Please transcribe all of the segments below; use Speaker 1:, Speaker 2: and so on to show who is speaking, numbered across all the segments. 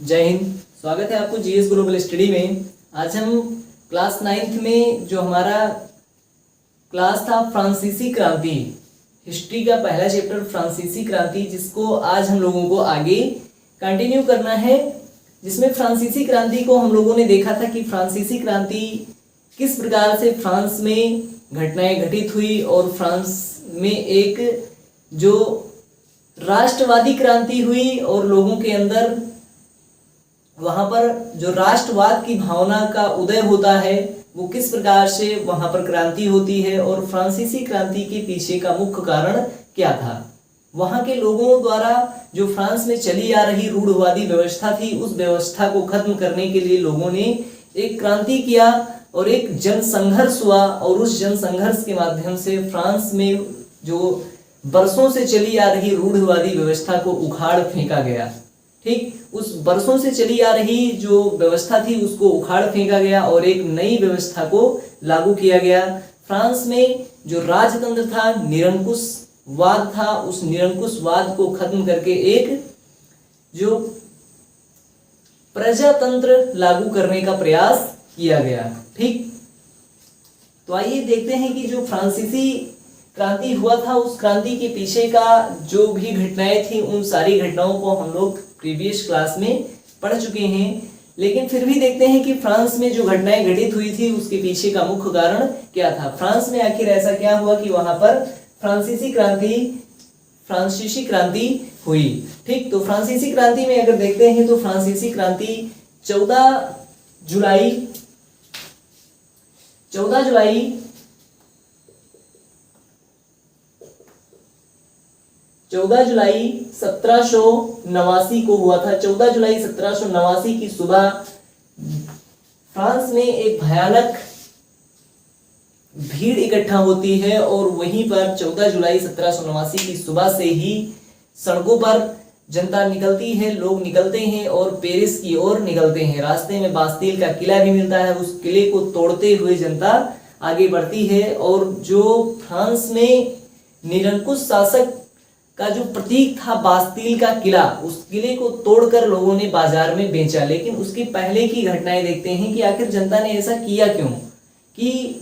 Speaker 1: जय हिंद। स्वागत है आपको जीएस ग्लोबल स्टडी में। आज हम क्लास 9th में जो हमारा क्लास था फ्रांसीसी क्रांति, हिस्ट्री का पहला चैप्टर फ्रांसीसी क्रांति, जिसको आज हम लोगों को आगे कंटिन्यू करना है। जिसमें फ्रांसीसी क्रांति को हम लोगों ने देखा था कि फ्रांसीसी क्रांति किस प्रकार से फ्रांस में घटनाएं घटित हुई और फ्रांस में एक जो राष्ट्रवादी क्रांति हुई और लोगों के अंदर वहां पर जो राष्ट्रवाद की भावना का उदय होता है वो किस प्रकार से वहां पर क्रांति होती है और फ्रांसीसी क्रांति के पीछे का मुख्य कारण क्या था। वहां के लोगों द्वारा जो फ्रांस में चली आ रही रूढ़वादी व्यवस्था थी, उस व्यवस्था को खत्म करने के लिए लोगों ने एक क्रांति किया और एक जनसंघर्ष हुआ और उस जनसंघर्ष के माध्यम से फ्रांस में जो बरसों से चली आ रही रूढ़वादी व्यवस्था को उखाड़ फेंका गया। ठीक, उस बरसों से चली आ रही जो व्यवस्था थी उसको उखाड़ फेंका गया और एक नई व्यवस्था को लागू किया गया। फ्रांस में जो राजतंत्र था, निरंकुशवाद था, उस निरंकुशवाद को खत्म करके एक जो प्रजातंत्र लागू करने का प्रयास किया गया। ठीक, तो आइए देखते हैं कि जो फ्रांसीसी क्रांति हुआ था उस क्रांति के पीछे का जो भी घटनाएं थी उन सारी घटनाओं को हम लोग प्रीवियस क्लास में पढ़ चुके हैं। लेकिन फिर भी देखते हैं कि फ्रांस में जो घटनाएं घटित हुई थी उसके पीछे का मुख्य कारण क्या था। फ्रांस में आखिर ऐसा क्या हुआ कि वहां पर फ्रांसीसी क्रांति हुई। ठीक, तो फ्रांसीसी क्रांति में अगर देखते हैं तो फ्रांसीसी क्रांति 14 जुलाई 1789 को हुआ था। 14 जुलाई 1789 की सुबह फ्रांस में एक भयानक भीड़ इकट्ठा होती है और वहीं पर 14 जुलाई 1789 की सुबह से ही सड़कों पर जनता निकलती है, लोग निकलते हैं और पेरिस की ओर निकलते हैं। रास्ते में बास्तील का किला भी मिलता है, उस किले को तोड़ते हुए जनता आगे बढ़ती है और जो फ्रांस में निरंकुश शासक का जो प्रतीक था बास्तील का किला, उस किले को तोड़कर लोगों ने बाजार में बेचा। लेकिन उसके पहले की घटनाएं देखते हैं कि आखिर जनता ने ऐसा किया क्यों कि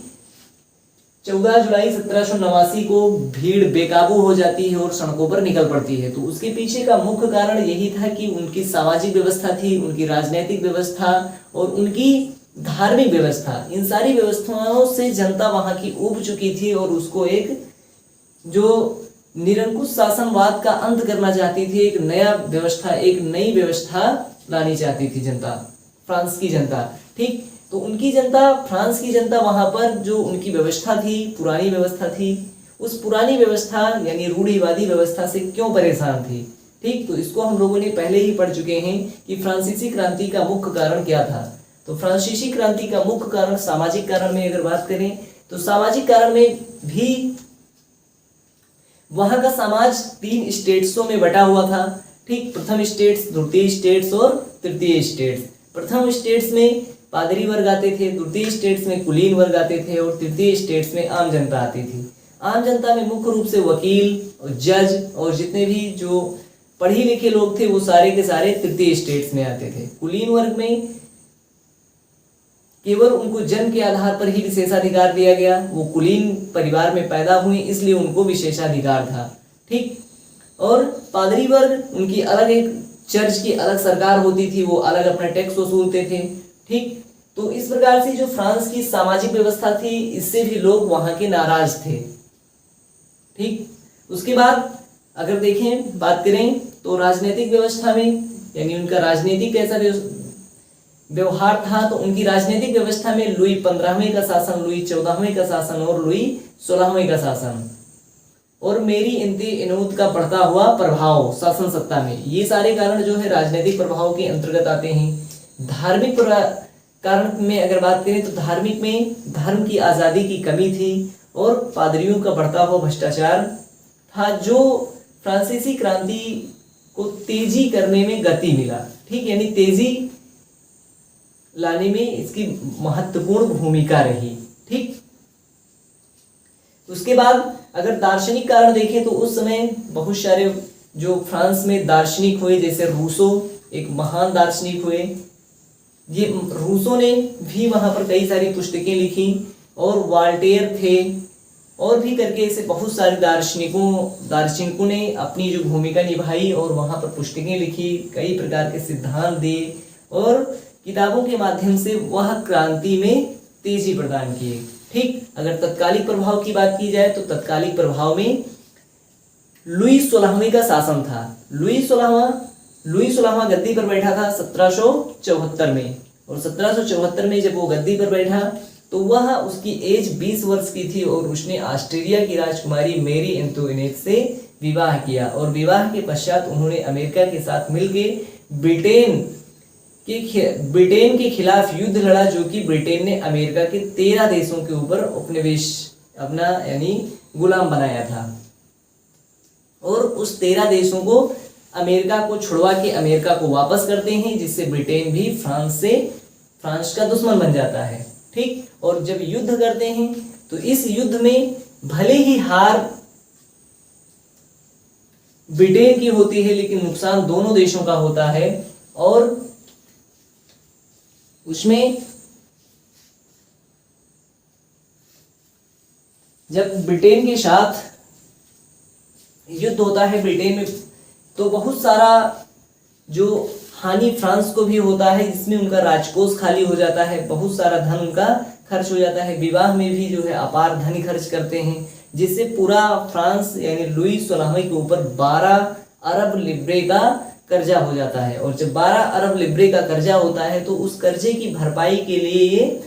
Speaker 1: 14 जुलाई 1789 को भीड़ बेकाबू हो जाती है और सड़कों पर निकल पड़ती है। तो उसके पीछे का मुख्य कारण यही था कि उनकी सामाजिक व्यवस्था थी, उनकी राजनीतिक व्यवस्था और उनकी धार्मिक व्यवस्था, इन सारी व्यवस्थाओं से जनता वहां की ऊब चुकी थी और उसको एक जो निरंकुश शासनवाद का अंत करना चाहती थी, एक नया व्यवस्था, एक नई व्यवस्था लानी चाहती थी जनता, फ्रांस की जनता। ठीक, तो उनकी जनता, फ्रांस की जनता वहां पर जो उनकी व्यवस्था थी, पुरानी व्यवस्था थी, उस पुरानी व्यवस्था यानी रूढ़िवादी व्यवस्था से क्यों परेशान थी। ठीक, तो इसको हम लोगों ने पहले ही पढ़ चुके हैं कि फ्रांसीसी क्रांति का मुख्य कारण क्या था। तो फ्रांसीसी क्रांति का मुख्य कारण सामाजिक कारण में अगर बात करें तो सामाजिक कारण में भी वहां का समाज 3 स्टेट्सों में बटा हुआ था। ठीक, प्रथम स्टेट्स, द्वितीय स्टेट्स और तृतीय स्टेट्स। प्रथम स्टेट्स में पादरी वर्ग आते थे, द्वितीय स्टेट्स में कुलीन वर्ग आते थे और तृतीय स्टेट्स में आम जनता आती थी। आम जनता में मुख्य रूप से वकील और जज और जितने भी जो पढ़े लिखे लोग थे वो सारे के सारे तृतीय स्टेट्स में आते थे। कुलीन वर्ग में केवल उनको जन्म के आधार पर ही विशेषाधिकार दिया गया, वो कुलीन परिवार में पैदा हुए इसलिए उनको विशेषाधिकार था। ठीक, और पादरी वर्ग, उनकी अलग एक चर्च की अलग सरकार होती थी, वो अलग अपना टैक्स वसूलते थे। ठीक, तो इस प्रकार से जो फ्रांस की सामाजिक व्यवस्था थी इससे भी लोग वहां के नाराज थे। ठीक, उसके बाद अगर देखें, बात करें तो राजनीतिक व्यवस्था में यानी उनका राजनीतिक कैसा व्यवहार था, तो उनकी राजनीतिक व्यवस्था में लुई 15वें का शासन, लुई 14वें का शासन और लुई 16वें का शासन और मेरी इनूद का बढ़ता हुआ प्रभाव शासन सत्ता में, ये सारे कारण जो है राजनीतिक प्रभाव के अंतर्गत आते हैं। धार्मिक कारण में अगर बात करें तो धार्मिक में धर्म की आजादी की कमी थी और पादरियों का बढ़ता हुआ भ्रष्टाचार था, जो फ्रांसीसी क्रांति को तेजी करने में गति मिला। ठीक, यानी तेजी लाने में इसकी महत्वपूर्ण भूमिका रही। ठीक, उसके बाद अगर दार्शनिक कारण देखें तो उस समय बहुत सारे जो फ्रांस में दार्शनिक हुए, जैसे रूसो एक महान दार्शनिक हुए। ये रूसों ने भी वहाँ पर कई सारी पुस्तकें लिखी, और वाल्टेयर थे, और भी करके ऐसे बहुत सारे दार्शनिकों ने अपनी जो भूमिका निभाई और वहाँ पर पुस्तकें लिखी, कई प्रकार के सिद्धांत दिए, और किताबों के माध्यम से वह क्रांति में तेजी प्रदान किए। ठीक, अगर तत्कालिक प्रभाव की बात की जाए तो तत्कालिक प्रभाव में लुई 16वें का शासन था। लुई 16वां गद्दी पर बैठा था 1774 में, और 1774 में जब वो गद्दी पर बैठा तो वह उसकी एज 20 वर्ष की थी, और उसने ऑस्ट्रेलिया की राजकुमारी मैरी एंटोइनेट से विवाह किया, और विवाह के पश्चात उन्होंने अमेरिका के साथ मिलकर ब्रिटेन के खिलाफ युद्ध लड़ा, जो कि ब्रिटेन ने अमेरिका के 13 देशों के ऊपर उपनिवेश अपना यानी गुलाम बनाया था, और उस 13 देशों को अमेरिका को छुड़वा के अमेरिका को वापस करते हैं, जिससे ब्रिटेन भी फ्रांस का दुश्मन बन जाता है। ठीक, और जब युद्ध करते हैं तो इस युद्ध में भले ही हार ब्रिटेन की होती है, लेकिन नुकसान दोनों देशों का होता है, और उसमें जब ब्रिटेन के साथ युद्ध होता है ब्रिटेन में, तो बहुत सारा जो हानि फ्रांस को भी होता है, जिसमें उनका राजकोष खाली हो जाता है, बहुत सारा धन उनका खर्च हो जाता है, विवाह में भी जो है अपार धन खर्च करते हैं, जिससे पूरा फ्रांस यानी लुई 16वें के ऊपर 12 अरब लिब्रे का कर्जा हो जाता है। और जब 12 अरब लिब्रे का कर्जा होता है तो उस कर्जे की भरपाई के लिए ये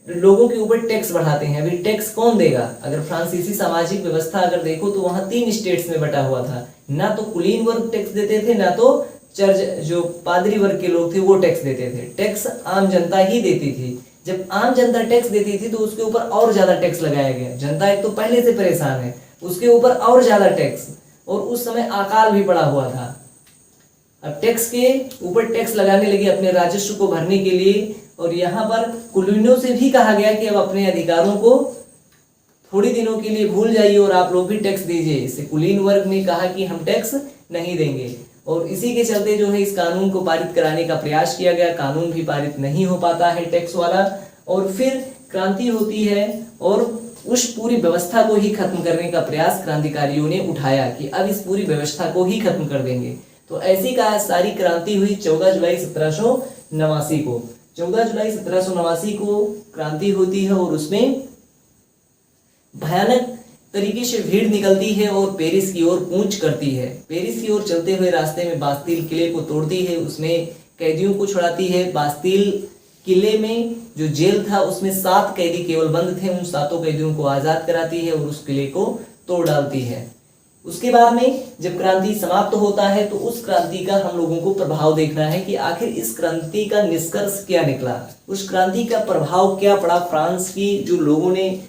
Speaker 1: लोगों के ऊपर टैक्स बढ़ाते हैं। अभी टैक्स कौन देगा? अगर फ्रांसीसी सामाजिक व्यवस्था अगर देखो तो वहां 3 स्टेट्स में बटा हुआ था, ना तो कुलीन वर्ग टैक्स देते थे, ना तो चर्च जो पादरी वर्ग के लोग थे वो टैक्स देते थे। टैक्स आम जनता ही देती थी। जब आम जनता टैक्स देती थी तो उसके ऊपर और ज्यादा टैक्स लगाया गया। जनता एक तो पहले से परेशान है, उसके ऊपर और ज्यादा टैक्स, और उस समय अकाल भी पड़ा हुआ था। अब टैक्स के ऊपर टैक्स लगाने लगे अपने राजस्व को भरने के लिए, और यहाँ पर कुलीनों से भी कहा गया कि अब अपने अधिकारों को थोड़ी दिनों के लिए भूल जाइए और आप लोग भी टैक्स दीजिए। इससे कुलीन वर्ग ने कहा कि हम टैक्स नहीं देंगे, और इसी के चलते जो है इस कानून को पारित कराने का प्रयास किया गया। कानून भी पारित नहीं हो पाता है टैक्स वाला, और फिर क्रांति होती है और उस पूरी व्यवस्था को ही खत्म करने का प्रयास क्रांतिकारियों ने उठाया कि अब इस पूरी व्यवस्था को ही खत्म कर देंगे। तो ऐसी का सारी क्रांति हुई 14 जुलाई 1789 को। 14 जुलाई 1789 को क्रांति होती है, और उसमें भयानक तरीके से भीड़ निकलती है और पेरिस की ओर कूच करती है। पेरिस की ओर चलते हुए रास्ते में बास्तील किले को तोड़ती है, उसमें कैदियों को छुड़ाती है। बास्तील किले में जो जेल था उसमें 7 कैदी केवल बंद थे, उन 7 कैदियों को आजाद कराती है और उस किले को तोड़ डालती है। उसके बाद में जब क्रांति समाप्त होता है तो उस क्रांति का हम लोगों को प्रभाव देखना है कि आखिर इस क्रांति का निष्कर्ष क्या निकला, उस क्रांति का प्रभाव क्या पड़ा फ्रांस की जो लोगों ने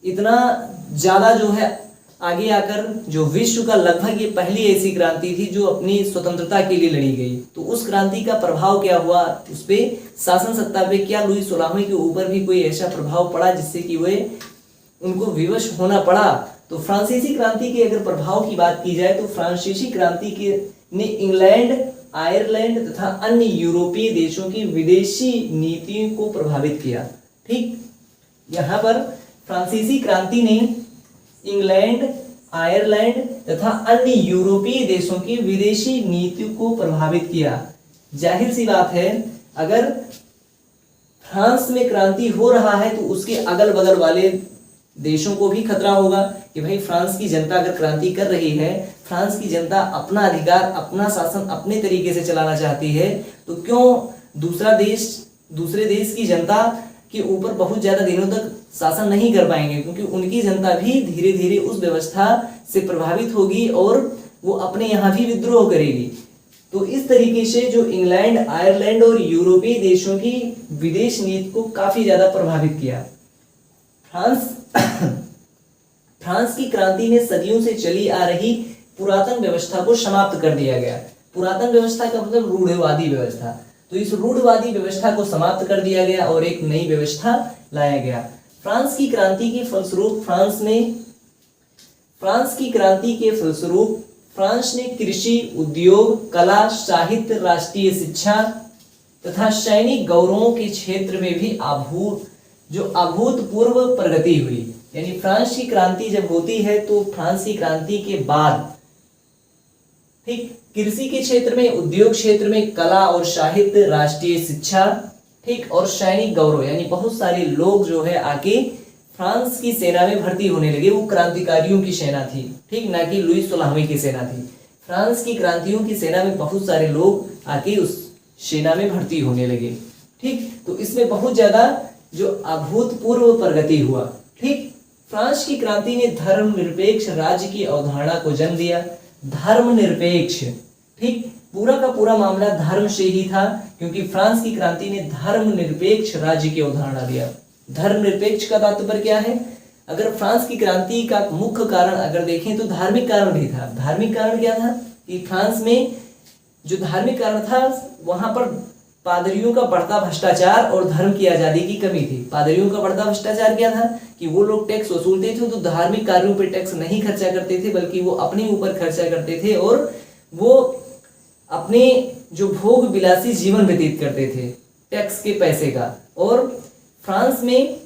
Speaker 1: इतना ज्यादा जो है आगे आकर, जो विश्व का लगभग ये पहली ऐसी क्रांति थी जो अपनी स्वतंत्रता के लिए लड़ी गई। तो उस क्रांति का प्रभाव क्या हुआ, उस पे शासन सत्ता पे क्या लुई 16वें के ऊपर भी कोई ऐसा प्रभाव पड़ा जिससे कि वे उनको विवश होना पड़ा। तो फ्रांसीसी क्रांति के अगर प्रभाव की बात की जाए तो फ्रांसीसी क्रांति के ने इंग्लैंड, आयरलैंड तथा अन्य यूरोपीय देशों की विदेशी नीतियों को प्रभावित किया। ठीक, यहाँ पर फ्रांसीसी क्रांति ने इंग्लैंड, आयरलैंड तथा अन्य यूरोपीय देशों की विदेशी नीतियों को प्रभावित किया। जाहिर सी बात है, अगर फ्रांस में क्रांति हो रहा है तो उसके अगल बगल वाले देशों को भी खतरा होगा कि भाई फ्रांस की जनता अगर क्रांति कर रही है, फ्रांस की जनता अपना अधिकार, अपना शासन अपने तरीके से चलाना चाहती है, तो क्यों दूसरे देश की जनता के ऊपर बहुत ज्यादा दिनों तक शासन नहीं कर पाएंगे, क्योंकि उनकी जनता भी धीरे धीरे उस व्यवस्था से प्रभावित होगी और वो अपने यहाँ भी विद्रोह करेगी। तो इस तरीके से जो इंग्लैंड, आयरलैंड और यूरोपीय देशों की विदेश नीति को काफी ज्यादा प्रभावित किया। फ्रांस की क्रांति में सदियों से चली आ रही पुरातन व्यवस्था को समाप्त कर दिया गया। पुरातन व्यवस्था का मतलब रूढ़िवादी व्यवस्था। तो इस रूढ़िवादी व्यवस्था को समाप्त कर दिया गया और एक नई व्यवस्था लाया गया। फ्रांस की क्रांति के फलस्वरूप फ्रांस ने कृषि, उद्योग, कला, साहित्य, राष्ट्रीय शिक्षा तथा सैनिक गौरवों के क्षेत्र में भी अभूतपूर्व प्रगति हुई। यानी फ्रांस की क्रांति जब होती है तो फ्रांस की क्रांति के बाद, ठीक, कृषि के क्षेत्र में, उद्योग क्षेत्र में, कला और साहित्य, राष्ट्रीय शिक्षा, ठीक, और सैनिक गौरव, यानी बहुत सारे लोग जो है आके फ्रांस की सेना में भर्ती होने लगे। वो क्रांतिकारियों की सेना थी, ठीक, ना कि लुई 16वें की सेना थी। फ्रांस की क्रांतियों की सेना में बहुत सारे लोग आके उस सेना में भर्ती होने लगे, ठीक। तो इसमें बहुत ज्यादा जो अभूतपूर्व प्रगति हुआ, ठीक। फ्रांस की क्रांति ने धर्मनिरपेक्ष राज्य की अवधारणा को जन्म दिया। धर्मनिरपेक्ष, ठीक, पूरा का पूरा मामला धर्म से ही था, क्योंकि फ्रांस की क्रांति ने धर्मनिरपेक्ष राज्य की अवधारणा दिया। धर्मनिरपेक्ष का तात्पर्य क्या है? अगर फ्रांस की क्रांति का मुख्य कारण अगर देखें तो धार्मिक कारण भी था। धार्मिक कारण क्या था कि फ्रांस में जो धार्मिक कारण था, वहां पर पादरियों का बढ़ता भ्रष्टाचार और धर्म की आजादी की कमी थी। पादरियों का बढ़ता भ्रष्टाचार क्या था कि वो लोग टैक्स वसूलते थे तो धार्मिक कार्यों पर टैक्स नहीं खर्चा करते थे, बल्कि वो अपने ऊपर खर्चा करते थे और वो अपने जो भोग विलासी जीवन व्यतीत करते थे टैक्स के पैसे का। और फ्रांस में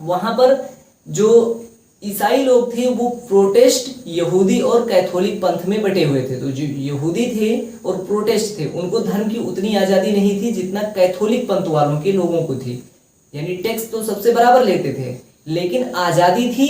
Speaker 1: वहां पर जो ईसाई लोग थे वो प्रोटेस्ट, यहूदी और कैथोलिक पंथ में बटे हुए थे। तो जो यहूदी थे और प्रोटेस्ट थे उनको धर्म की उतनी आज़ादी नहीं थी जितना कैथोलिक पंथ वालों के लोगों को थी। यानी टैक्स तो सबसे बराबर लेते थे, लेकिन आज़ादी थी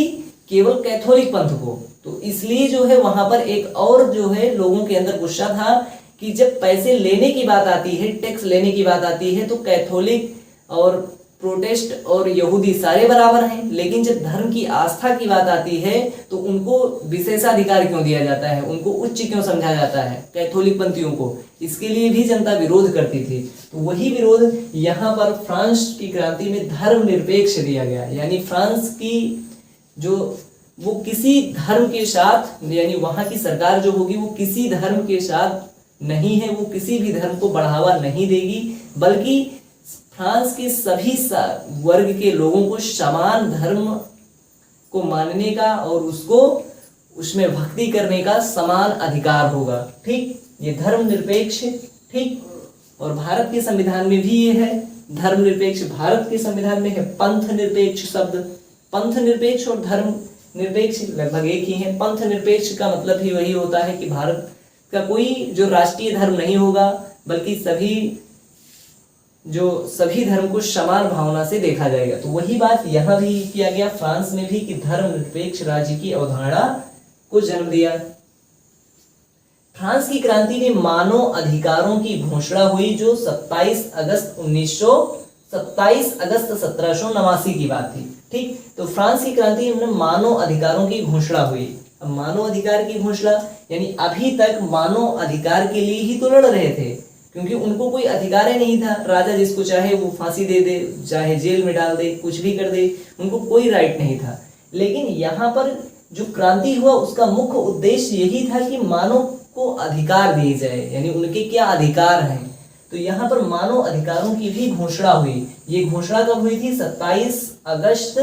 Speaker 1: केवल कैथोलिक पंथ को। तो इसलिए जो है वहां पर एक और जो है लोगों के अंदर गुस्सा था कि जब पैसे लेने की बात आती है, टैक्स लेने की बात आती है, तो कैथोलिक और प्रोटेस्ट और यहूदी सारे बराबर हैं, लेकिन जब धर्म की आस्था की बात आती है तो उनको विशेषाधिकार क्यों दिया जाता है, उनको उच्च क्यों समझा जाता है कैथोलिक पंथियों को। इसके लिए भी जनता विरोध करती थी। तो वही विरोध यहाँ पर फ्रांस की क्रांति में धर्मनिरपेक्ष दिया गया। यानी फ्रांस की जो वो किसी धर्म के साथ, यानी वहां की सरकार जो होगी वो किसी धर्म के साथ नहीं है, वो किसी भी धर्म को बढ़ावा नहीं देगी, बल्कि फ्रांस के सभी वर्ग के लोगों को समान धर्म को मानने का और उसको उसमें भक्ति करने का समान अधिकार होगा, ठीक। ये धर्मनिरपेक्ष, ठीक। और भारत के संविधान में भी ये है धर्मनिरपेक्ष। भारत के संविधान में है पंथ निरपेक्ष शब्द। पंथ निरपेक्ष और धर्म निरपेक्ष लगभग एक ही है। पंथ निरपेक्ष का मतलब ही वही होता है कि भारत का कोई जो राष्ट्रीय धर्म नहीं होगा, बल्कि सभी धर्म को समान भावना से देखा जाएगा। तो वही बात यहाँ भी किया गया फ्रांस में भी कि धर्मनिरपेक्ष राज्य की अवधारणा को जन्म दिया। फ्रांस की क्रांति ने मानव अधिकारों की घोषणा हुई जो 27 अगस्त 1789 की बात थी, ठीक। तो फ्रांस की क्रांति में मानव अधिकारों की घोषणा हुई। अब मानव अधिकार की घोषणा यानी अभी तक मानव अधिकार के लिए ही तो लड़ रहे थे, क्योंकि उनको कोई अधिकार ही नहीं था। राजा जिसको चाहे वो फांसी दे दे, चाहे जेल में डाल दे, कुछ भी कर दे, उनको कोई राइट नहीं था। लेकिन यहाँ पर जो क्रांति हुआ उसका मुख्य उद्देश्य यही था कि मानव को अधिकार दिए जाए, यानी उनके क्या अधिकार हैं। तो यहाँ पर मानव अधिकारों की भी घोषणा हुई। ये घोषणा कब हुई थी? 27 अगस्त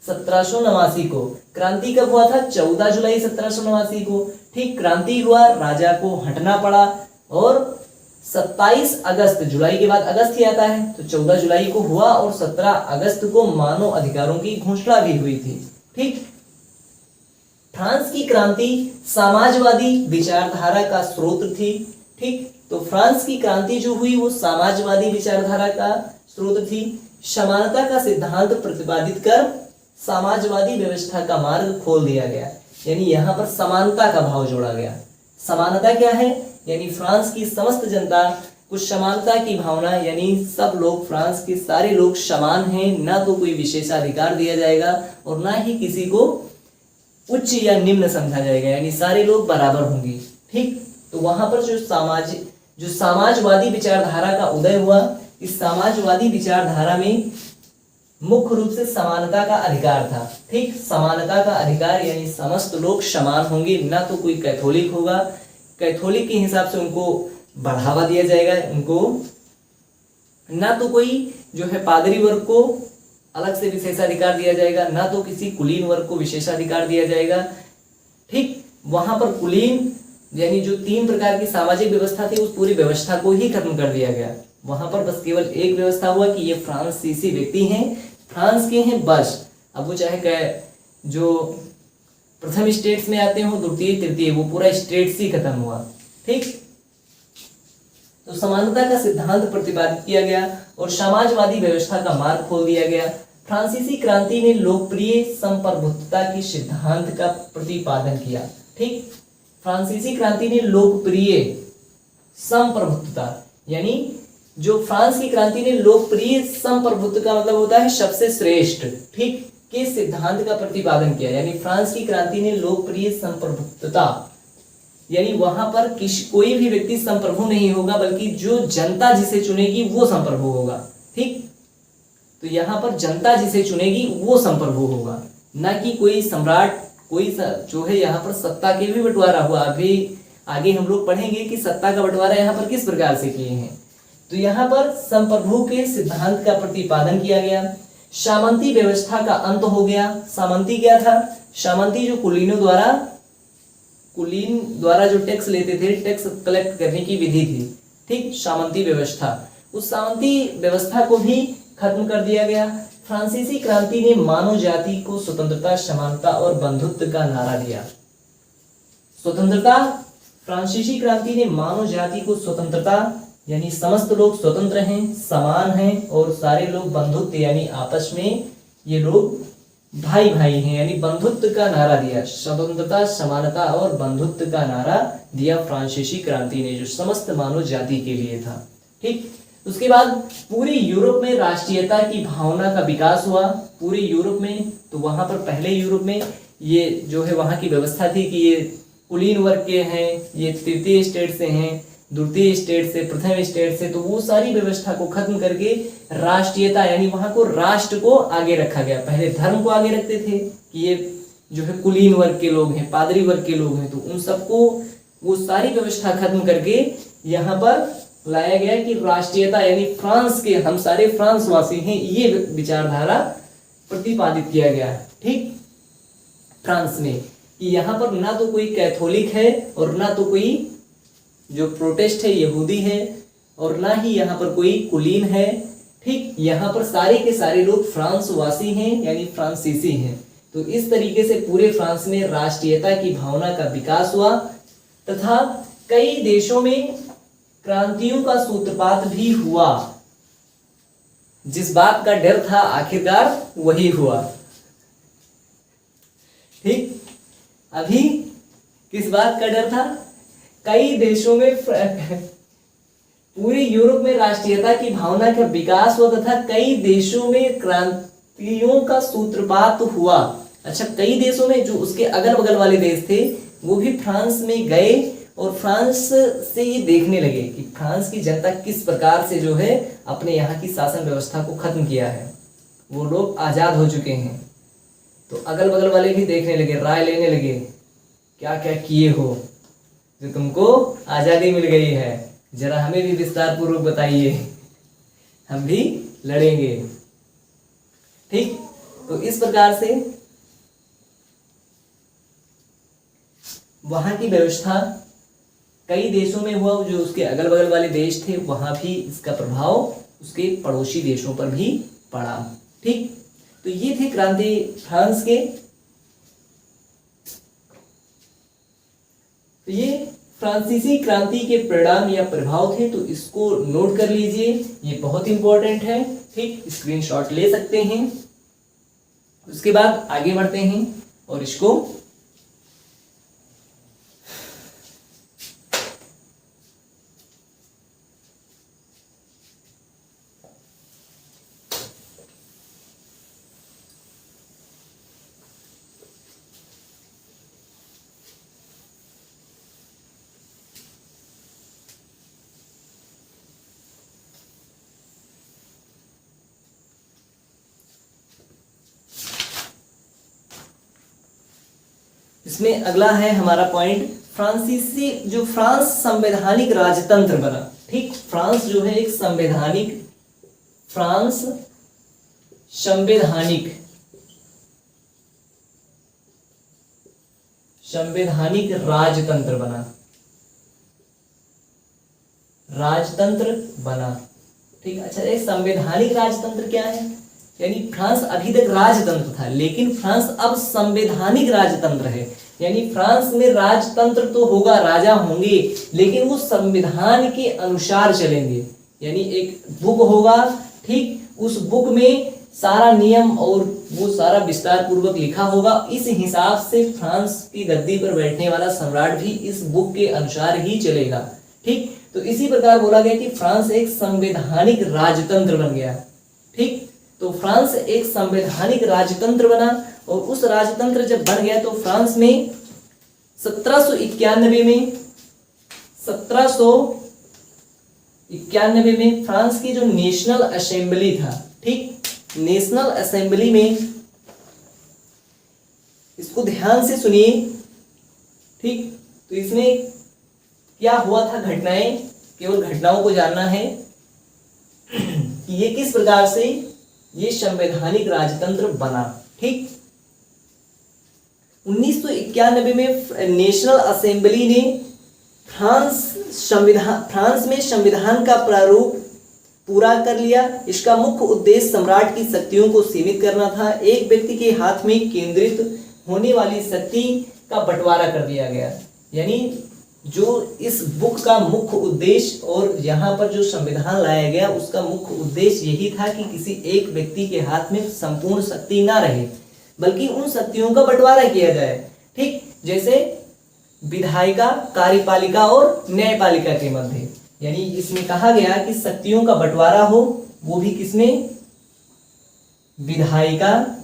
Speaker 1: 1789 को। क्रांति कब हुआ था? 14 जुलाई 1789 को, ठीक। क्रांति हुआ, राजा को हटना पड़ा और 27 अगस्त, जुलाई के बाद अगस्त ही आता है, तो 14 जुलाई को हुआ और 17 अगस्त को मानव अधिकारों की घोषणा भी हुई थी, ठीक। फ्रांस की क्रांति समाजवादी विचारधारा का स्रोत थी, ठीक। तो फ्रांस की क्रांति जो हुई वो समाजवादी विचारधारा का स्रोत थी। समानता का सिद्धांत प्रतिपादित कर समाजवादी व्यवस्था का मार्ग खोल दिया गया। यानी यहाँ पर समानता का भाव जोड़ा गया। समानता क्या है? यानी फ्रांस की समस्त जनता को समानता की भावना, यानी सब लोग, फ्रांस के सारे लोग समान हैं, ना तो कोई विशेषाधिकार दिया जाएगा और ना ही किसी को उच्च या निम्न समझा जाएगा, यानी सारे लोग बराबर होंगे, ठीक। तो वहां पर जो समाजवादी विचारधारा का उदय हुआ, इस समाजवादी विचारधारा में मुख्य रूप से समानता का अधिकार था, ठीक। समानता का अधिकार यानी समस्त लोग समान होंगे, ना तो कोई कैथोलिक होगा, कैथोलिक के हिसाब से उनको बढ़ावा दिया जाएगा, उनको ना तो कोई जो है पादरी वर्ग को अलग से विशेषाधिकार दिया जाएगा, ना तो किसी कुलीन वर्ग को विशेषाधिकार दिया जाएगा, ठीक। वहां पर कुलीन यानी जो 3 प्रकार की सामाजिक व्यवस्था थी उस पूरी व्यवस्था को ही खत्म कर दिया गया। वहां पर बस केवल एक व्यवस्था हुआ कि ये फ्रांसीसी व्यक्ति हैं, फ्रांस के हैं, बस। अब वो चाहे जो प्रथम स्टेट्स में आते हो, द्वितीय तृतीय, वो पूरा स्टेट्स ही खत्म हुआ। ठीक, तो समानता का सिद्धांत प्रतिपादित किया गया और समाजवादी व्यवस्था का मार्ग खोल दिया गया। फ्रांसीसी क्रांति ने लोकप्रिय संप्रभुत्वता की सिद्धांत का प्रतिपादन किया। ठीक, फ्रांसीसी क्रांति ने लोकप्रिय संप्रभुत्वता, यानी जो फ्रांस की क्रांति ने लोकप्रिय संप्रभुत्व का मतलब होता है सबसे श्रेष्ठ, ठीक, के सिद्धांत का प्रतिपादन किया। यानी फ्रांस की क्रांति ने लोकप्रिय संप्रभुत्वता, यानी वहां पर कोई भी व्यक्ति संप्रभु नहीं होगा, बल्कि जो जनता जिसे चुनेगी वो संप्रभु होगा। ठीक, तो यहाँ पर जनता जिसे चुनेगी वो संप्रभु होगा, ना कि कोई सम्राट, कोई जो है यहाँ पर सत्ता के भी बंटवारा हुआ। अभी आगे हम लोग पढ़ेंगे कि सत्ता का बंटवारा यहाँ पर किस प्रकार से किए हैं। तो यहाँ पर संप्रभु के सिद्धांत का प्रतिपादन किया गया। सामंती व्यवस्था का अंत हो गया। सामंती क्या था? सामंती जो कुलीन द्वारा जो टैक्स लेते थे, टैक्स कलेक्ट करने की विधि थी। ठीक, सामंती व्यवस्था, उस सामंती व्यवस्था को भी खत्म कर दिया गया। फ्रांसीसी क्रांति ने मानव जाति को स्वतंत्रता, समानता और बंधुत्व का नारा दिया। स्वतंत्रता, फ्रांसीसी क्रांति ने मानव जाति को स्वतंत्रता, यानी समस्त लोग स्वतंत्र हैं, समान हैं, और सारे लोग बंधुत्व, यानी आपस में ये लोग भाई भाई हैं, यानी बंधुत्व का नारा दिया। स्वतंत्रता, समानता और बंधुत्व का नारा दिया फ्रांसीसी क्रांति ने, जो समस्त मानव जाति के लिए था। ठीक, उसके बाद पूरे यूरोप में राष्ट्रीयता की भावना का विकास हुआ। पूरे यूरोप में, तो वहां पर पहले यूरोप में ये जो है वहां की व्यवस्था थी कि ये कुलीन वर्ग के हैं, ये तृतीय स्टेट से हैं, द्वितीय स्टेट से, प्रथम स्टेट से, तो वो सारी व्यवस्था को खत्म करके राष्ट्रीयता, यानी वहां को राष्ट्र को आगे रखा गया। पहले धर्म को आगे रखते थे कि ये जो है कुलीन वर्ग के लोग हैं, पादरी वर्ग के लोग हैं, तो उन सबको वो सारी व्यवस्था खत्म करके यहाँ पर लाया गया कि राष्ट्रीयता, यानी फ्रांस के, हम सारे फ्रांस वासी हैं, ये विचारधारा प्रतिपादित किया गया। ठीक, फ्रांस में कि यहाँ पर ना तो कोई कैथोलिक है और ना तो कोई जो प्रोटेस्ट है यहूदी है, और ना ही यहाँ पर कोई कुलीन है। ठीक, यहाँ पर सारे के सारे लोग फ्रांस वासी हैं, यानी फ्रांसीसी हैं। तो इस तरीके से पूरे फ्रांस में राष्ट्रीयता की भावना का विकास हुआ तथा कई देशों में क्रांतियों का सूत्रपात भी हुआ। जिस बात का डर था आखिरकार वही हुआ। ठीक, अभी किस बात का डर था? कई देशों में पूरे यूरोप में राष्ट्रीयता की भावना का विकास हुआ तथा कई देशों में क्रांतियों का सूत्रपात हुआ। अच्छा, कई देशों में जो उसके अगल बगल वाले देश थे वो भी फ्रांस में गए और फ्रांस से ये देखने लगे कि फ्रांस की जनता किस प्रकार से जो है अपने यहाँ की शासन व्यवस्था को खत्म किया है। वो लोग आज़ाद हो चुके हैं, तो अगल बगल वाले भी देखने लगे, राय लेने लगे, क्या क्या किए हो जो तुमको आज़ादी मिल गई है, जरा हमें भी विस्तार पूर्वक बताइए, हम भी लड़ेंगे। ठीक, तो इस प्रकार से वहां की व्यवस्था कई देशों में हुआ। जो उसके अगल बगल वाले देश थे वहां भी इसका प्रभाव उसके पड़ोसी देशों पर भी पड़ा। ठीक, तो ये थे क्रांति फ्रांस के। तो ये फ्रांसीसी क्रांति के परिणाम या प्रभाव थे, तो इसको नोट कर लीजिए, ये बहुत इंपॉर्टेंट है। ठीक, स्क्रीनशॉट ले सकते हैं। उसके बाद आगे बढ़ते हैं और इसको इसमें अगला है हमारा पॉइंट, फ्रांसीसी जो फ्रांस संवैधानिक राजतंत्र बना। ठीक, फ्रांस जो है एक फ्रांस संवैधानिक राजतंत्र बना, राजतंत्र बना। ठीक, अच्छा ये संवैधानिक राजतंत्र क्या है? यानी फ्रांस अभी तक राजतंत्र था, लेकिन फ्रांस अब संवैधानिक राजतंत्र है। यानी फ्रांस में राजतंत्र तो होगा, राजा होंगे, लेकिन वो संविधान के अनुसार चलेंगे। यानी एक बुक होगा, ठीक, उस बुक में सारा नियम और वो सारा विस्तार पूर्वक लिखा होगा। इस हिसाब से फ्रांस की गद्दी पर बैठने वाला सम्राट भी इस बुक के अनुसार ही चलेगा। ठीक, तो इसी प्रकार बोला गया कि फ्रांस एक संवैधानिक राजतंत्र बन गया। ठीक, तो फ्रांस एक संवैधानिक राजतंत्र बना, और उस राजतंत्र जब बन गया तो फ्रांस में 1791 में फ्रांस की जो नेशनल असेंबली था, ठीक, नेशनल असेंबली में, इसको ध्यान से सुनिए, ठीक, तो इसमें क्या हुआ था, घटनाएं, केवल घटनाओं को जानना है कि ये किस प्रकार से ये संवैधानिक राजतंत्र बना। ठीक, 1991 में नेशनल असेंबली ने फ्रांस में संविधान का प्रारूप पूरा कर लिया। इसका मुख्य उद्देश्य सम्राट की शक्तियों को सीमित करना था। एक व्यक्ति के हाथ में केंद्रित होने वाली शक्ति का बंटवारा कर दिया गया। यानी जो इस बुक का मुख्य उद्देश्य और यहाँ पर जो संविधान लाया गया उसका मुख्य उद्देश्य यही था कि किसी एक व्यक्ति के हाथ में संपूर्ण शक्ति ना रहे, बल्कि उन शक्तियों का बंटवारा किया जाए। ठीक, जैसे विधायिका, कार्यपालिका और न्यायपालिका के मध्य। यानी इसमें कहा गया कि शक्तियों का बंटवारा हो, वो भी किसमें, विधायिका,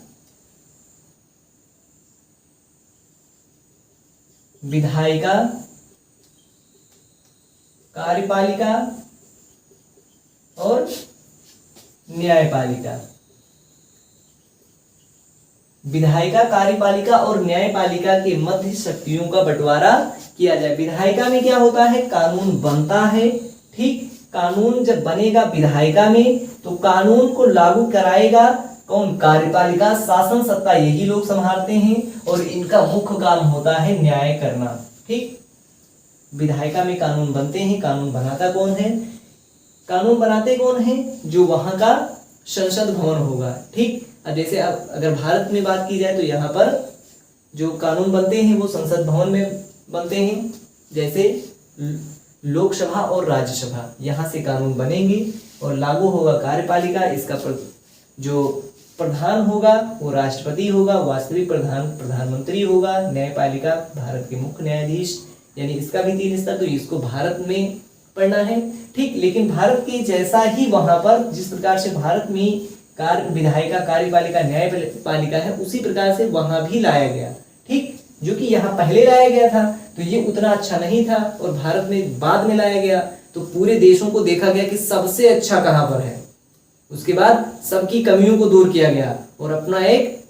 Speaker 1: कार्यपालिका और न्यायपालिका। विधायिका, कार्यपालिका और न्यायपालिका के मध्य शक्तियों का बंटवारा किया जाए। विधायिका में क्या होता है, कानून बनता है। ठीक, कानून जब बनेगा विधायिका में तो कानून को लागू कराएगा कौन, कार्यपालिका, शासन सत्ता यही लोग संभालते हैं और इनका मुख्य काम होता है न्याय करना। ठीक, विधायिका में कानून बनते हैं, कानून बनाता कौन है, कानून बनाते कौन है, जो वहां का संसद भवन होगा। ठीक, जैसे अब अगर भारत में बात की जाए तो यहाँ पर जो कानून बनते हैं वो संसद भवन में बनते हैं, जैसे लोकसभा और राज्यसभा, यहाँ से कानून बनेंगे और लागू होगा कार्यपालिका। इसका जो प्रधान होगा वो राष्ट्रपति होगा, वास्तविक प्रधान प्रधानमंत्री होगा, न्यायपालिका भारत के मुख्य न्यायाधीश। यानी इसका भी 3 स्तर, तो इसको भारत में पढ़ना है। ठीक, लेकिन भारत के जैसा ही वहां पर जिस प्रकार से भारत में विधायिका, कार्यपालिका, न्यायपालिका है, उसी प्रकार से वहां भी लाया गया। ठीक, जो कि यहाँ पहले लाया गया था तो ये उतना अच्छा नहीं था और भारत में बाद में लाया गया, तो पूरे देशों को देखा गया कि सबसे अच्छा कहाँ पर है। उसके बाद सबकी कमियों को दूर किया गया और अपना एक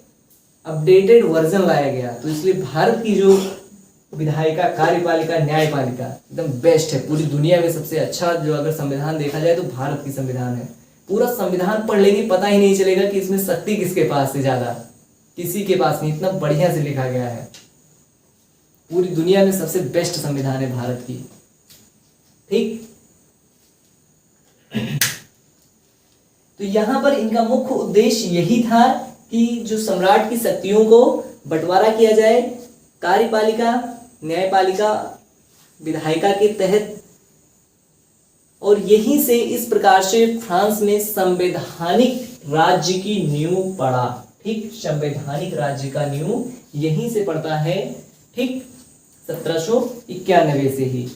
Speaker 1: अपडेटेड वर्जन लाया गया। तो इसलिए भारत की जो विधायिका, कार्यपालिका, न्यायपालिका एकदम बेस्ट है। पूरी दुनिया में सबसे अच्छा जो अगर संविधान देखा जाए तो भारत की संविधान है। पूरा संविधान पढ़ लेंगे, पता ही नहीं चलेगा कि इसमें शक्ति किसके पास है ज्यादा, किसी के पास नहीं। इतना बढ़िया से लिखा गया है। पूरी दुनिया में सबसे बेस्ट संविधान है भारत की। ठीक, तो यहां पर इनका मुख्य उद्देश्य यही था कि जो सम्राट की शक्तियों को बंटवारा किया जाए, कार्यपालिका, न्यायपालिका, विधायिका के तहत, और यहीं से इस प्रकार से फ्रांस में संवैधानिक राज्य की नींव पड़ा। ठीक, संवैधानिक राज्य का नींव यहीं से पड़ता है। ठीक, 1791 से ही।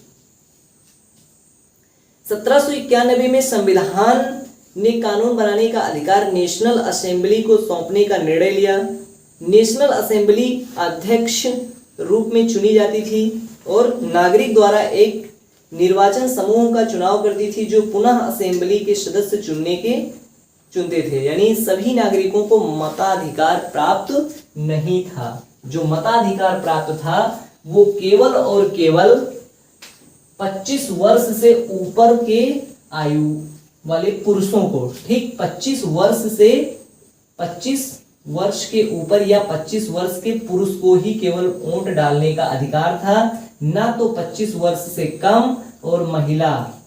Speaker 1: 1791 में संविधान ने कानून बनाने का अधिकार नेशनल असेंबली को सौंपने का निर्णय लिया। नेशनल असेंबली अध्यक्ष रूप में चुनी जाती थी और नागरिक द्वारा एक निर्वाचन समूह का चुनाव करती थी जो पुनः असेंबली के सदस्य चुनते थे। यानी सभी नागरिकों को मताधिकार प्राप्त नहीं था। जो मताधिकार प्राप्त था वो केवल और केवल 25 वर्ष से ऊपर के आयु वाले पुरुषों को। ठीक, 25 वर्ष से 25 वर्ष के ऊपर या 25 वर्ष के पुरुष को ही केवल वोट डालने का अधिकार था, ना तो 25 वर्ष से कम और महिला,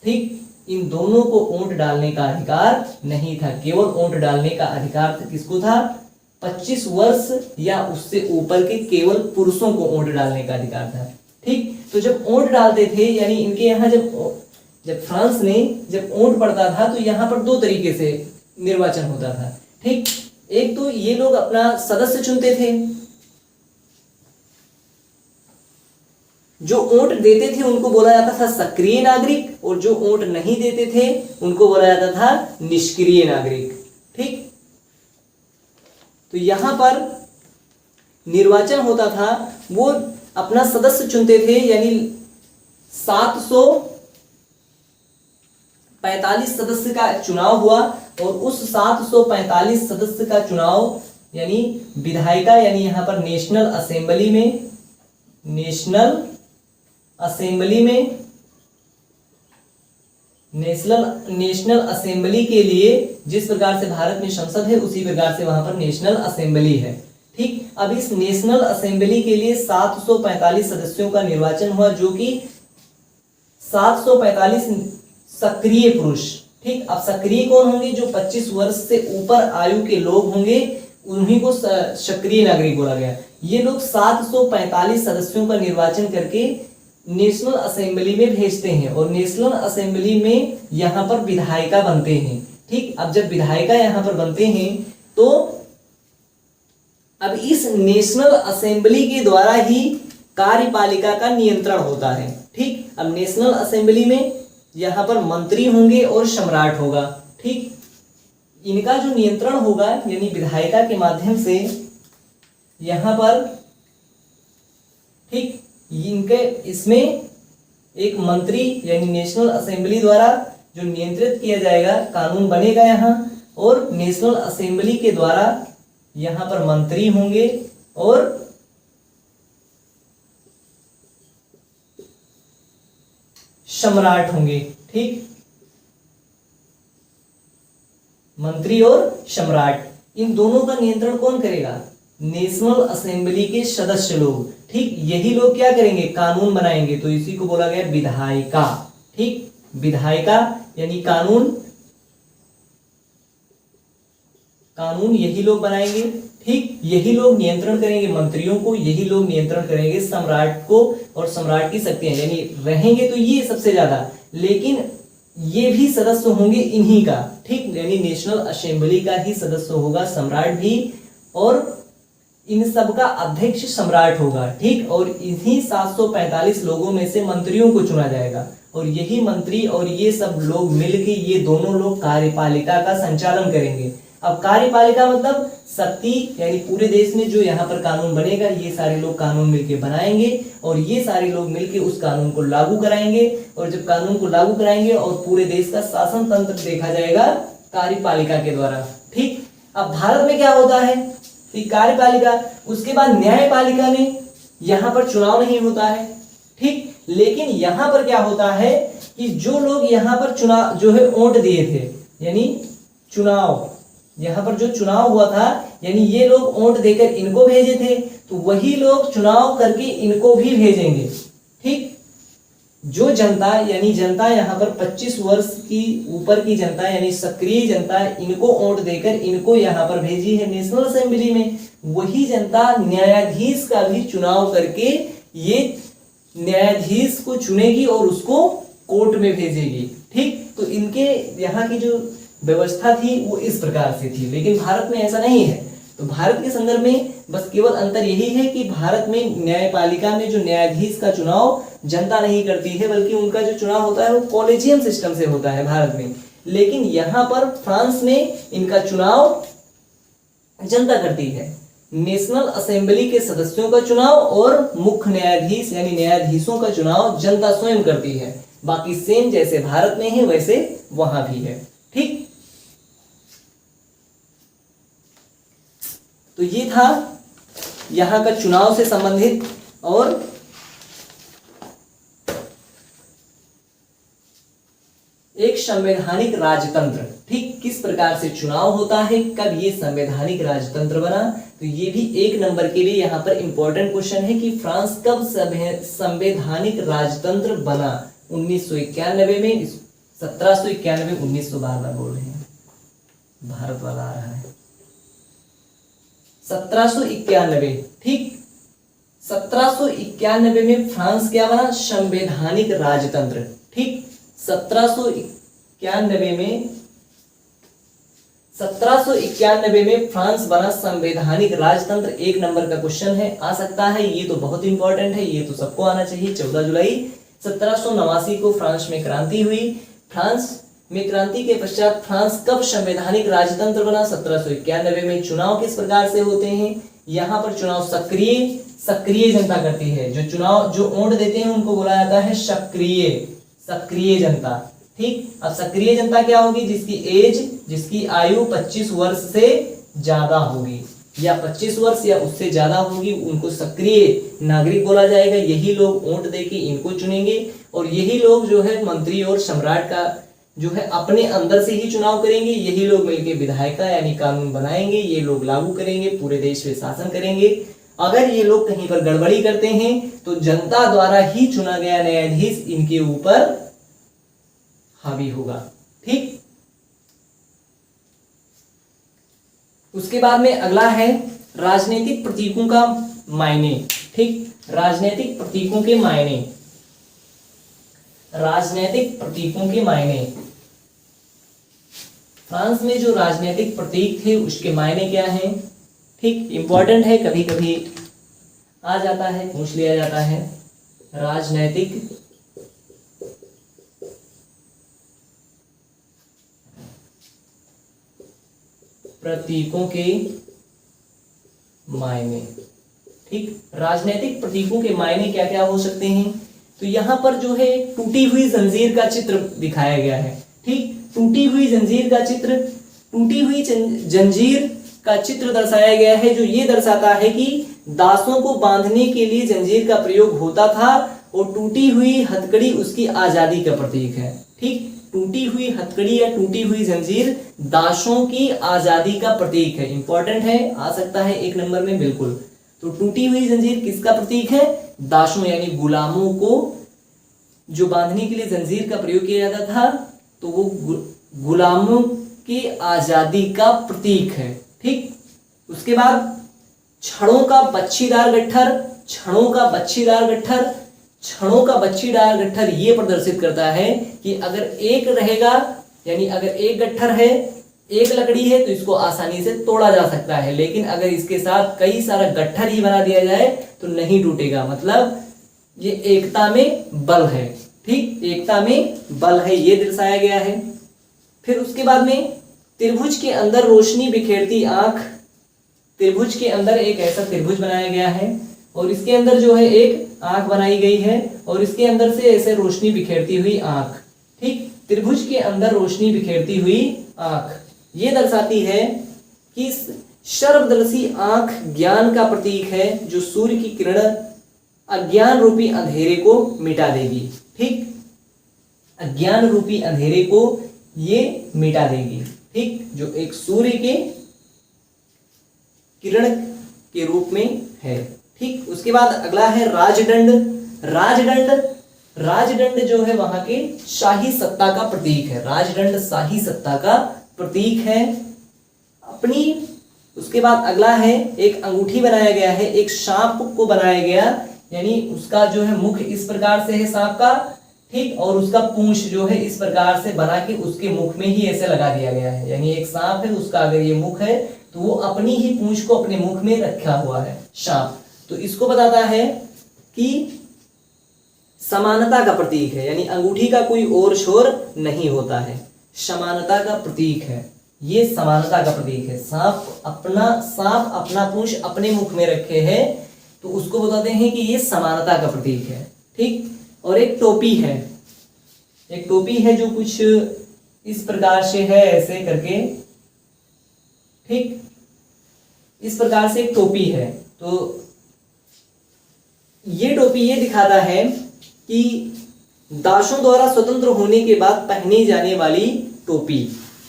Speaker 1: ठीक, इन दोनों को वोट डालने का अधिकार नहीं था। केवल वोट डालने का अधिकार किसको था? 25 वर्ष या उससे ऊपर के केवल पुरुषों को वोट डालने का अधिकार था। ठीक, तो जब वोट डालते थे, यानी इनके यहाँ जब फ्रांस ने जब वोट पड़ता था तो यहाँ पर दो तरीके से निर्वाचन होता था। ठीक, एक तो ये लोग अपना सदस्य चुनते थे, जो वोट देते थे उनको बोला जाता था सक्रिय नागरिक, और जो वोट नहीं देते थे उनको बोला जाता था निष्क्रिय नागरिक। ठीक, तो यहां पर निर्वाचन होता था, वो अपना सदस्य चुनते थे, यानी 745 सदस्य का चुनाव हुआ, और उस 745 सदस्य का चुनाव यानी विधायिका, यानी यहां पर नेशनल असेंबली के लिए, जिस प्रकार से भारत में संसद है उसी प्रकार से वहां पर नेशनल असेंबली है। ठीक, अब इस नेशनल असेंबली के लिए 745 सदस्यों का निर्वाचन हुआ, जो कि 745 सक्रिय पुरुष। ठीक, अब सक्रिय कौन होंगे? जो 25 वर्ष से ऊपर आयु के लोग होंगे, उन्हीं को सक्रिय नागरिक बोला गया। ये लोग 745 सदस्यों का निर्वाचन करके नेशनल असेंबली में भेजते हैं, और नेशनल असेंबली में यहाँ पर विधायिका बनते हैं। ठीक, अब जब विधायिका यहाँ पर बनते हैं तो अब इस नेशनल असेंबली के द्वारा ही कार्यपालिका का नियंत्रण होता है। ठीक, अब नेशनल असेंबली में यहाँ पर मंत्री होंगे और सम्राट होगा। ठीक, इनका जो नियंत्रण होगा यानी विधायिका के माध्यम से यहाँ पर, ठीक, इनके इसमें एक मंत्री यानी नेशनल असेंबली द्वारा जो नियंत्रित किया जाएगा, कानून बनेगा यहाँ, और नेशनल असेंबली के द्वारा यहाँ पर मंत्री होंगे और सम्राट होंगे। ठीक, मंत्री और सम्राट, इन दोनों का नियंत्रण कौन करेगा? नेशनल असेंबली के सदस्य लोग। ठीक, यही लोग क्या करेंगे? कानून बनाएंगे, तो इसी को बोला गया विधायिका। ठीक, विधायिका यानी कानून यही लोग बनाएंगे। ठीक, यही लोग नियंत्रण करेंगे मंत्रियों को, यही लोग नियंत्रण करेंगे सम्राट को, और सम्राट की शक्तियां यानी रहेंगे तो ये सबसे ज्यादा, लेकिन ये भी सदस्य होंगे इन्हीं का। ठीक, यानी नेशनल असेंबली का ही सदस्य होगा सम्राट भी, और इन सब का अध्यक्ष सम्राट होगा। ठीक, और इन्हीं 745 लोगों में से मंत्रियों को चुना जाएगा, और यही मंत्री और ये सब लोग मिलके, ये दोनों लोग कार्यपालिका का संचालन करेंगे। अब कार्यपालिका मतलब शक्ति, यानी पूरे देश में जो यहाँ पर कानून बनेगा, ये सारे लोग कानून मिलके बनाएंगे, और ये सारे लोग मिलके उस कानून को लागू कराएंगे, और जब कानून को लागू कराएंगे और पूरे देश का शासन तंत्र देखा जाएगा कार्यपालिका के द्वारा। ठीक, अब भारत में क्या होता है कि कार्यपालिका, उसके बाद न्यायपालिका में यहाँ पर चुनाव नहीं होता है। ठीक, लेकिन यहाँ पर क्या होता है कि जो लोग यहाँ पर चुनाव जो है वोट दिए थे, यानी चुनाव, यहाँ पर जो चुनाव हुआ था, यानी ये लोग वोट देकर इनको भेजे थे, तो वही लोग चुनाव करके इनको भी भेजेंगे। ठीक, जो जनता यानी जनता यहाँ पर 25 वर्ष की ऊपर की जनता यानी सक्रिय जनता, इनको वोट देकर इनको यहाँ पर भेजी है नेशनल असेंबली में, वही जनता न्यायाधीश का भी चुनाव करके ये न्यायाधीश को चुनेगी और उसको कोर्ट में भेजेगी। ठीक, तो इनके यहाँ की जो व्यवस्था थी वो इस प्रकार से थी, लेकिन भारत में ऐसा नहीं है। तो भारत के संदर्भ में बस केवल अंतर यही है कि भारत में न्यायपालिका में जो न्यायाधीश का चुनाव जनता नहीं करती है, बल्कि उनका जो चुनाव होता है वो कॉलेजियम सिस्टम से होता है भारत में, लेकिन यहाँ पर फ्रांस में इनका चुनाव जनता करती है। नेशनल असेंबली के सदस्यों का चुनाव और मुख्य न्यायाधीश यानी न्यायाधीशों का चुनाव जनता स्वयं करती है। बाकी सेम जैसे भारत में है वैसे वहां भी है। ठीक, तो ये था यहाँ का चुनाव से संबंधित। और एक संवैधानिक राजतंत्र। ठीक, किस प्रकार से चुनाव होता है, कब ये संवैधानिक राजतंत्र बना, तो ये भी 1 नंबर के लिए यहाँ पर इंपॉर्टेंट क्वेश्चन है कि फ्रांस कब संवैधानिक राजतंत्र बना। 1991 में, 1791, 1900 बार बोल रहे हैं, भारत वाला आ रहा है, 1791। ठीक, 1791 में फ्रांस क्या बना, संवैधानिक राजतंत्र। ठीक, 1791 में फ्रांस बना संवैधानिक राजतंत्र। 1 नंबर का क्वेश्चन है, आ सकता है, ये तो बहुत इंपॉर्टेंट है, ये तो सबको आना चाहिए। 14 जुलाई 1789 को फ्रांस में क्रांति हुई। फ्रांस में क्रांति के पश्चात फ्रांस कब संवैधानिक राजतंत्र बना, 1791 में। चुनाव किस प्रकार से होते हैं, यहाँ पर चुनाव सक्रिय जनता करती है। जो चुनाव, जो वोट देते हैं उनको बोला जाता है सक्रिय जनता। ठीक, अब सक्रिय जनता क्या होगी, जिसकी आयु 25 वर्ष से ज्यादा होगी, या 25 वर्ष या उससे ज्यादा होगी, उनको सक्रिय नागरिक बोला जाएगा। यही लोग वोट देके इनको चुनेंगे, और यही लोग जो है मंत्री और सम्राट का जो है अपने अंदर से ही चुनाव करेंगे। यही लोग मिलकर विधायिका यानी कानून बनाएंगे, ये लोग लागू करेंगे, पूरे देश पे शासन करेंगे। अगर ये लोग कहीं पर गड़बड़ी करते हैं तो जनता द्वारा ही चुना गया न्यायाधीश इनके ऊपर हावी होगा। ठीक, उसके बाद में अगला है राजनीतिक प्रतीकों का मायने। ठीक, राजनीतिक प्रतीकों के मायने, राजनीतिक प्रतीकों के मायने। फ्रांस में जो राजनीतिक प्रतीक थे उसके मायने क्या हैं। ठीक, इंपॉर्टेंट है, कभी कभी आ जाता है, पूछ लिया जाता है। राजनीतिक प्रतीकों के मायने। ठीक, राजनीतिक प्रतीकों के मायने क्या क्या हो सकते हैं, तो यहां पर जो है टूटी हुई जंजीर का चित्र दिखाया गया है। ठीक, टूटी हुई जंजीर का चित्र, टूटी हुई जंजीर का चित्र दर्शाया गया है, जो ये दर्शाता है कि दासों को बांधने के लिए जंजीर का प्रयोग होता था, और टूटी हुई हथकड़ी उसकी आजादी का प्रतीक है। ठीक, टूटी हुई हथकड़ी या टूटी हुई जंजीर दासों की आजादी का प्रतीक है। इंपॉर्टेंट है, आ सकता है 1 नंबर में, बिल्कुल। तो टूटी हुई जंजीर किसका प्रतीक है, दासों यानी गुलामों को जो बांधने के लिए जंजीर का प्रयोग किया जाता था, तो वो गुलामों की आजादी का प्रतीक है। ठीक, उसके बाद छड़ों का बच्छीदार गट्ठर, छड़ों का बच्छीदार गट्ठर, छड़ों का बच्छीदार गट्ठर ये प्रदर्शित करता है कि अगर एक रहेगा, यानी अगर एक गट्ठर है, एक लकड़ी है, तो इसको आसानी से तोड़ा जा सकता है, लेकिन अगर इसके साथ कई सारा गट्ठर ही बना दिया जाए तो नहीं टूटेगा। मतलब ये एकता में बल है। ठीक, एकता में बल है, ये दर्शाया गया है। फिर उसके बाद में त्रिभुज के अंदर रोशनी बिखेरती आंख, त्रिभुज के अंदर एक ऐसा त्रिभुज बनाया गया है, और इसके अंदर जो है एक आंख बनाई गई है, और इसके अंदर से ऐसे रोशनी बिखेरती हुई आंख। ठीक, त्रिभुज के अंदर रोशनी बिखेरती हुई आंख ये दर्शाती है कि सर्वदर्शी आंख ज्ञान का प्रतीक है, जो सूर्य की किरण अज्ञान रूपी अंधेरे को मिटा देगी। ठीक, अज्ञान रूपी अंधेरे को ये मिटा देगी। ठीक, जो एक सूर्य के किरण के रूप में है। ठीक, उसके बाद अगला है राजदंड। राजदंड, राजदंड जो है वहां के शाही सत्ता का प्रतीक है। राजदंड शाही सत्ता का प्रतीक है अपनी। उसके बाद अगला है एक अंगूठी बनाया गया है, एक सांप को बनाया गया, यानी उसका जो है मुख इस प्रकार से है सांप का। ठीक, और उसका पूंछ जो है इस प्रकार से बना के उसके मुख में ही ऐसे लगा दिया गया है, यानी एक सांप है, उसका अगर ये मुख है तो वो अपनी ही पूंछ को अपने मुख में रखा हुआ है सांप। तो इसको बताता है कि समानता का प्रतीक है, यानी अंगूठी का कोई और छोर नहीं होता है, समानता का प्रतीक है, ये समानता का प्रतीक है। सांप अपना पूंछ अपने मुख में रखे है, तो उसको बताते हैं कि ये समानता का प्रतीक है। ठीक, और एक टोपी है, एक टोपी है जो कुछ इस प्रकार से है, ऐसे करके। ठीक, इस प्रकार से एक टोपी है। तो ये टोपी ये दिखाता है कि दासों द्वारा स्वतंत्र होने के बाद पहनी जाने वाली टोपी।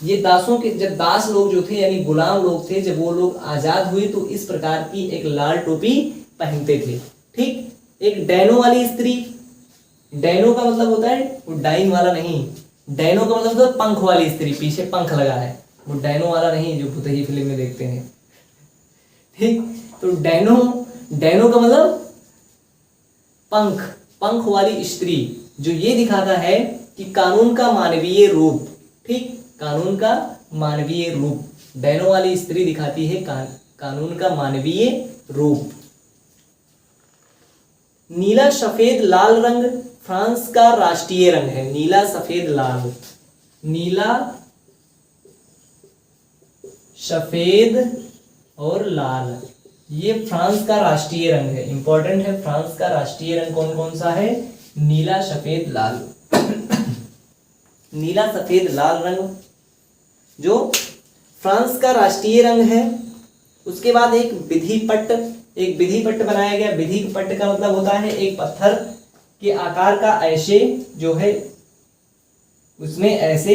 Speaker 1: ये दासों के, जब दास लोग जो थे यानी गुलाम लोग थे, जब वो लोग आजाद हुए तो इस प्रकार की एक लाल टोपी पहनते थे। ठीक। एक डैनो वाली स्त्री, डैनो का मतलब होता है वो डाइन वाला नहीं, डैनो का मतलब होता है पंख वाली स्त्री, पीछे पंख लगा है, वो डैनो वाला नहीं जो भूतही फिल्म में देखते हैं। ठीक। तो डैनो, डैनो का मतलब पंख, पंख वाली स्त्री, जो ये दिखाता है कि कानून का मानवीय रूप। ठीक। कानून का मानवीय रूप, डैनो वाली स्त्री दिखाती है कानून का मानवीय रूप। नीला सफेद लाल रंग फ्रांस का राष्ट्रीय रंग है। नीला सफेद लाल, नीला सफेद और लाल, ये फ्रांस का राष्ट्रीय रंग है। इंपॉर्टेंट है, फ्रांस का राष्ट्रीय रंग कौन कौन सा है? नीला सफेद लाल। नीला सफेद लाल रंग जो फ्रांस का राष्ट्रीय रंग है। उसके बाद एक विधि पट्ट बनाया गया। विधि पट्ट का मतलब होता है एक पत्थर के आकार का ऐसे जो है उसमें ऐसे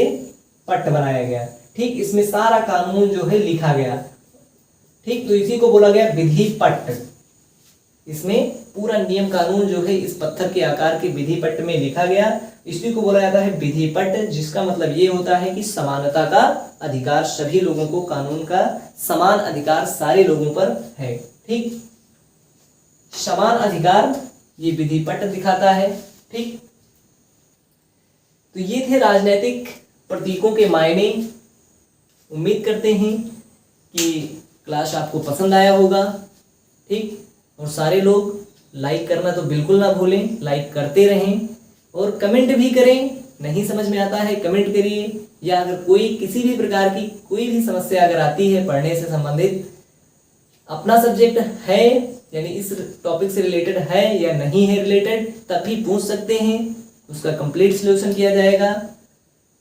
Speaker 1: पट्ट बनाया गया। ठीक। इसमें सारा कानून जो है लिखा गया। ठीक। तो इसी को बोला गया विधि पट्ट। इसमें पूरा नियम कानून जो है इस पत्थर के आकार के विधि पट्ट में लिखा गया। इसी को बोला जाता है विधि पट्ट, जिसका मतलब ये होता है कि समानता का अधिकार, सभी लोगों को कानून का समान अधिकार सारे लोगों पर है। ठीक। समान अधिकार ये विधि पट्ट दिखाता है। ठीक। तो ये थे राजनीतिक प्रतीकों के मायने। उम्मीद करते हैं कि क्लास आपको पसंद आया होगा। ठीक। और सारे लोग लाइक करना तो बिल्कुल ना भूलें, लाइक करते रहें और कमेंट भी करें। नहीं समझ में आता है कमेंट करिए, या अगर कोई किसी भी प्रकार की कोई भी समस्या अगर आती है पढ़ने से संबंधित, अपना सब्जेक्ट है यानी इस टॉपिक से रिलेटेड है या नहीं है रिलेटेड, तब भी पूछ सकते हैं, उसका कंप्लीट सॉल्यूशन किया जाएगा।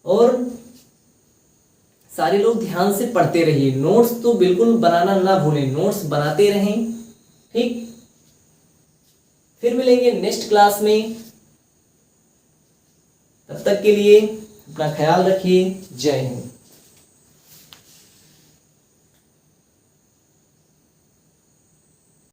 Speaker 1: और सारे लोग ध्यान से पढ़ते रहिए, नोट्स तो बिल्कुल बनाना ना भूलें, नोट्स बनाते रहें। ठीक। फिर मिलेंगे नेक्स्ट क्लास में, तब तक के लिए अपना ख्याल रखिए। जय हिंद।